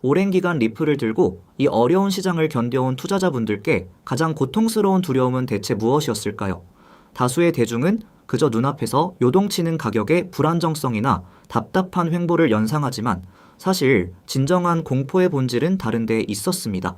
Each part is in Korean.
오랜 기간 리플을 들고 이 어려운 시장을 견뎌온 투자자분들께 가장 고통스러운 두려움은 대체 무엇이었을까요? 다수의 대중은 그저 눈앞에서 요동치는 가격의 불안정성이나 답답한 횡보를 연상하지만 사실 진정한 공포의 본질은 다른 데 있었습니다.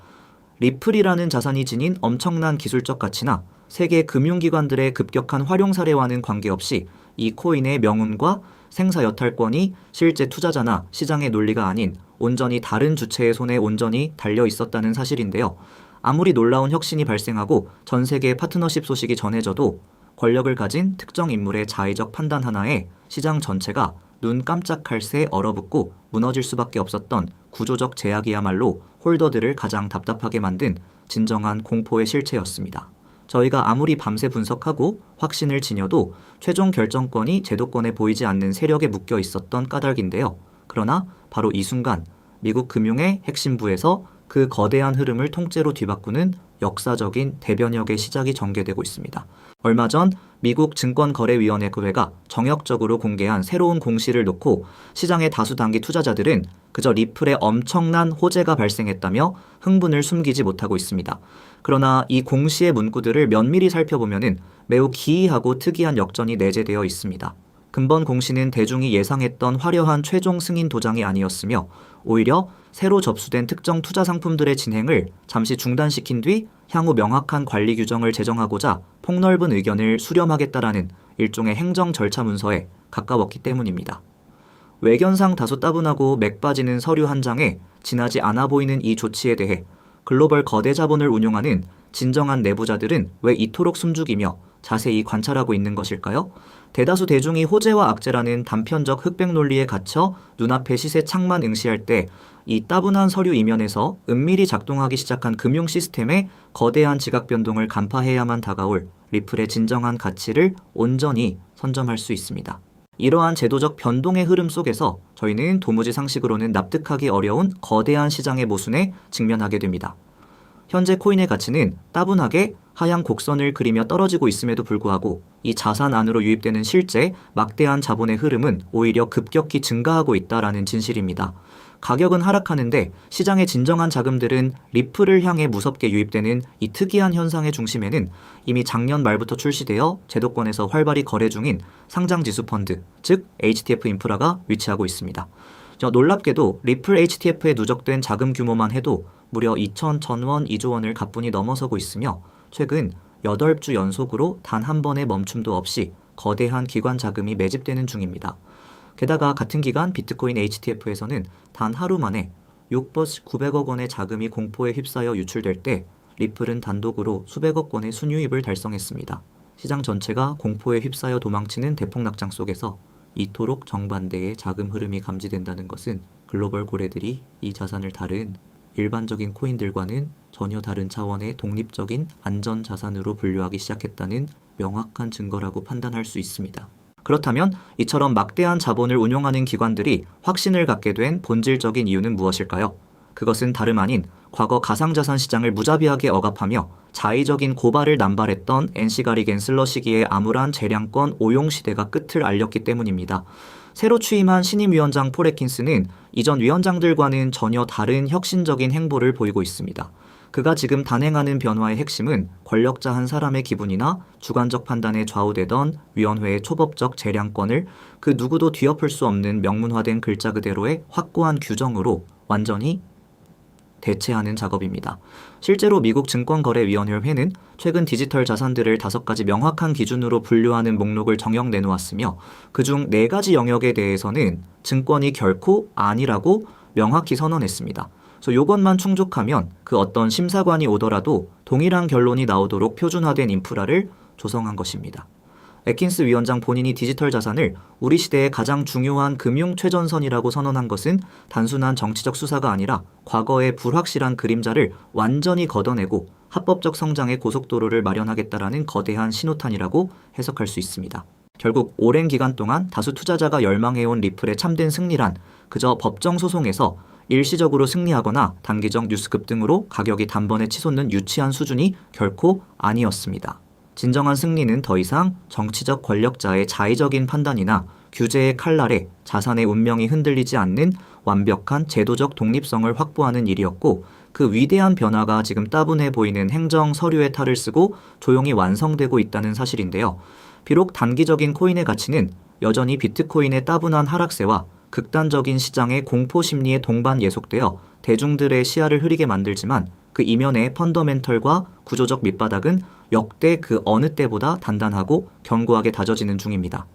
리플이라는 자산이 지닌 엄청난 기술적 가치나 세계 금융기관들의 급격한 활용 사례와는 관계없이 이 코인의 명운과 생사 여탈권이 실제 투자자나 시장의 논리가 아닌 온전히 다른 주체의 손에 온전히 달려 있었다는 사실인데요. 아무리 놀라운 혁신이 발생하고 전 세계 파트너십 소식이 전해져도 권력을 가진 특정 인물의 자의적 판단 하나에 시장 전체가 눈 깜짝할 새 얼어붙고 무너질 수밖에 없었던 구조적 제약이야말로 홀더들을 가장 답답하게 만든 진정한 공포의 실체였습니다. 저희가 아무리 밤새 분석하고 확신을 지녀도 최종 결정권이 제도권에 보이지 않는 세력에 묶여 있었던 까닭인데요. 그러나 바로 이 순간 미국 금융의 핵심부에서 그 거대한 흐름을 통째로 뒤바꾸는 역사적인 대변혁의 시작이 전개되고 있습니다. 얼마 전 미국 증권거래위원회가 정역적으로 공개한 새로운 공시를 놓고 시장의 다수 단기 투자자들은 그저 리플에 엄청난 호재가 발생했다며 흥분을 숨기지 못하고 있습니다. 그러나 이 공시의 문구들을 면밀히 살펴보면 매우 기이하고 특이한 역전이 내재되어 있습니다. 근본 공시는 대중이 예상했던 화려한 최종 승인 도장이 아니었으며 오히려 새로 접수된 특정 투자 상품들의 진행을 잠시 중단시킨 뒤 향후 명확한 관리 규정을 제정하고자 폭넓은 의견을 수렴하겠다라는 일종의 행정 절차 문서에 가까웠기 때문입니다. 외견상 다소 따분하고 맥 빠지는 서류 한 장에 지나지 않아 보이는 이 조치에 대해 글로벌 거대 자본을 운용하는 진정한 내부자들은 왜 이토록 숨죽이며 자세히 관찰하고 있는 것일까요? 대다수 대중이 호재와 악재라는 단편적 흑백 논리에 갇혀 눈앞의 시세 창만 응시할 때 이 따분한 서류 이면에서 은밀히 작동하기 시작한 금융 시스템의 거대한 지각 변동을 간파해야만 다가올 리플의 진정한 가치를 온전히 선점할 수 있습니다. 이러한 제도적 변동의 흐름 속에서 저희는 도무지 상식으로는 납득하기 어려운 거대한 시장의 모순에 직면하게 됩니다. 현재 코인의 가치는 따분하게 하향 곡선을 그리며 떨어지고 있음에도 불구하고 이 자산 안으로 유입되는 실제 막대한 자본의 흐름은 오히려 급격히 증가하고 있다는 진실입니다. 가격은 하락하는데 시장의 진정한 자금들은 리플을 향해 무섭게 유입되는 이 특이한 현상의 중심에는 이미 작년 말부터 출시되어 제도권에서 활발히 거래 중인 상장지수 펀드, 즉 HTF 인프라가 위치하고 있습니다. 놀랍게도 리플 HTF에 누적된 자금 규모만 해도 무려 2,000원 2조 원을 가뿐히 넘어서고 있으며 최근 8주 연속으로 단 한 번의 멈춤도 없이 거대한 기관 자금이 매집되는 중입니다. 게다가 같은 기간 비트코인 HTF에서는 단 하루 만에 900억 원의 자금이 공포에 휩싸여 유출될 때 리플은 단독으로 수백억 원의 순유입을 달성했습니다. 시장 전체가 공포에 휩싸여 도망치는 대폭락장 속에서 이토록 정반대의 자금 흐름이 감지된다는 것은 글로벌 고래들이 이 자산을 다룬 일반적인 코인들과는 전혀 다른 차원의 독립적인 안전 자산으로 분류하기 시작했다는 명확한 증거라고 판단할 수 있습니다. 그렇다면 이처럼 막대한 자본을 운용하는 기관들이 확신을 갖게 된 본질적인 이유는 무엇일까요? 그것은 다름 아닌 과거 가상자산 시장을 무자비하게 억압하며 자의적인 고발을 남발했던 NC가리 갠슬러 시기의 암울한 재량권 오용 시대가 끝을 알렸기 때문입니다. 새로 취임한 신임 위원장 폴 애킨스는 이전 위원장들과는 전혀 다른 혁신적인 행보를 보이고 있습니다. 그가 지금 단행하는 변화의 핵심은 권력자 한 사람의 기분이나 주관적 판단에 좌우되던 위원회의 초법적 재량권을 그 누구도 뒤엎을 수 없는 명문화된 글자 그대로의 확고한 규정으로 완전히 대체하는 작업입니다. 실제로 미국 증권거래위원회는 최근 디지털 자산들을 5가지 명확한 기준으로 분류하는 목록을 정형 내놓았으며 그중 4가지 영역에 대해서는 증권이 결코 아니라고 명확히 선언했습니다. 그래서 이것만 충족하면 그 어떤 심사관이 오더라도 동일한 결론이 나오도록 표준화된 인프라를 조성한 것입니다. 애킨스 위원장 본인이 디지털 자산을 우리 시대의 가장 중요한 금융 최전선이라고 선언한 것은 단순한 정치적 수사가 아니라 과거의 불확실한 그림자를 완전히 걷어내고 합법적 성장의 고속도로를 마련하겠다라는 거대한 신호탄이라고 해석할 수 있습니다. 결국 오랜 기간 동안 다수 투자자가 열망해온 리플의 참된 승리란 그저 법정 소송에서 일시적으로 승리하거나 단기적 뉴스 급등으로 가격이 단번에 치솟는 유치한 수준이 결코 아니었습니다. 진정한 승리는 더 이상 정치적 권력자의 자의적인 판단이나 규제의 칼날에 자산의 운명이 흔들리지 않는 완벽한 제도적 독립성을 확보하는 일이었고 그 위대한 변화가 지금 따분해 보이는 행정 서류의 탈을 쓰고 조용히 완성되고 있다는 사실인데요. 비록 단기적인 코인의 가치는 여전히 비트코인의 따분한 하락세와 극단적인 시장의 공포 심리에 동반 예속되어 대중들의 시야를 흐리게 만들지만 그 이면의 펀더멘털과 구조적 밑바닥은 역대 그 어느 때보다 단단하고 견고하게 다져지는 중입니다.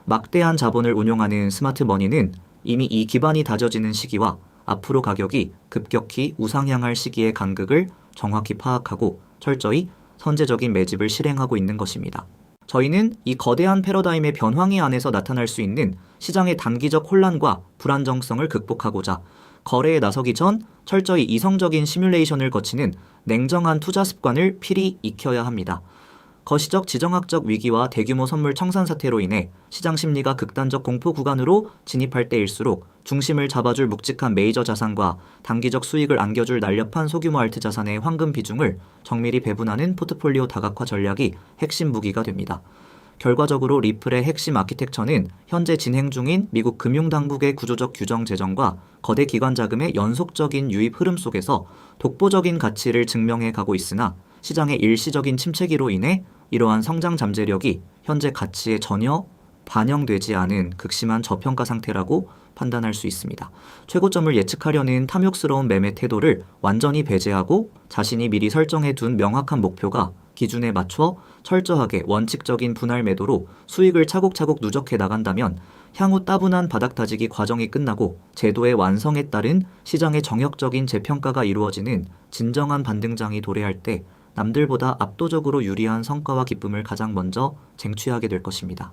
막대한 자본을 운용하는 스마트머니는 이미 이 기반이 다져지는 시기와 앞으로 가격이 급격히 우상향할 시기의 간극을 정확히 파악하고 철저히 선제적인 매집을 실행하고 있는 것입니다. 저희는 이 거대한 패러다임의 변황이 안에서 나타날 수 있는 시장의 단기적 혼란과 불안정성을 극복하고자 거래에 나서기 전 철저히 이성적인 시뮬레이션을 거치는 냉정한 투자 습관을 필히 익혀야 합니다. 거시적 지정학적 위기와 대규모 선물 청산 사태로 인해 시장 심리가 극단적 공포 구간으로 진입할 때일수록 중심을 잡아줄 묵직한 메이저 자산과 단기적 수익을 안겨줄 날렵한 소규모 알트 자산의 황금 비중을 정밀히 배분하는 포트폴리오 다각화 전략이 핵심 무기가 됩니다. 결과적으로 리플의 핵심 아키텍처는 현재 진행 중인 미국 금융당국의 구조적 규정 제정과 거대 기관 자금의 연속적인 유입 흐름 속에서 독보적인 가치를 증명해 가고 있으나 시장의 일시적인 침체기로 인해 이러한 성장 잠재력이 현재 가치에 전혀 반영되지 않은 극심한 저평가 상태라고 판단할 수 있습니다. 최고점을 예측하려는 탐욕스러운 매매 태도를 완전히 배제하고 자신이 미리 설정해 둔 명확한 목표가 기준에 맞춰 철저하게 원칙적인 분할 매도로 수익을 차곡차곡 누적해 나간다면 향후 따분한 바닥 다지기 과정이 끝나고 제도의 완성에 따른 시장의 정역적인 재평가가 이루어지는 진정한 반등장이 도래할 때 남들보다 압도적으로 유리한 성과와 기쁨을 가장 먼저 쟁취하게 될 것입니다.